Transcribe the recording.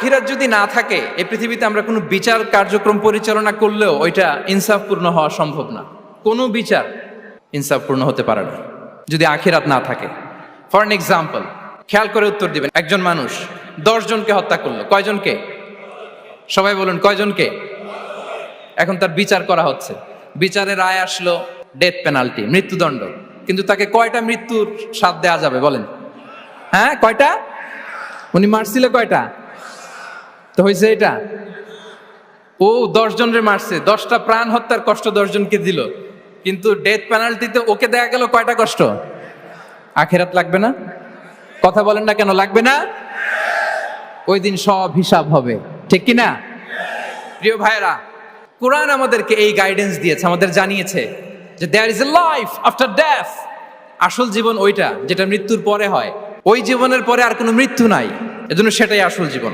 আখিরাত যদি না থাকে, এই পৃথিবীতে আমরা কোনো বিচার কার্যক্রম পরিচালনা করলেও ওইটা ইনসাফপূর্ণ হওয়া সম্ভব না। কোনো বিচার ইনসাফপূর্ণ হতে পারে না যদি আখিরাত না থাকে। ফর এন এক্সাম্পল, খেয়াল করে উত্তর দিবেন। একজন মানুষ 10 জনকে হত্যা করলো, কয়জনকে? সবাই বলুন, কয়জনকে? এখন তার বিচার করা হচ্ছে, বিচারের রায় আসলো ডেথ পেনাল্টি, মৃত্যুদণ্ড। কিন্তু তাকে কয়টা মৃত্যুর স্বাদ দেওয়া যাবে বলেন? হ্যাঁ, কয়টা? উনি মারছিল কয়টা? তো হয়েছে এটা, ও 10 জনের মারছে, 10টা প্রাণ হত্যার কষ্ট 10 জনকে দিল, কিন্তু ডেথ পেনাল্টিতে ওকে দেয়া গেল কয়টা কষ্ট? আখিরাত লাগবে না? কথা বলেন না কেন লাগবে না? ওই দিন সব হিসাব হবে, ঠিক কি না? প্রিয় ভাইরা, কোরআন আমাদেরকে এই গাইডেন্স দিয়েছে, আমাদের জানিয়েছে যে there is a life after death. আসল জীবন ওইটা যেটা মৃত্যুর পরে হয়। ওই জীবনের পরে আর কোনো মৃত্যু নাই, এজন্য সেটাই আসল জীবন।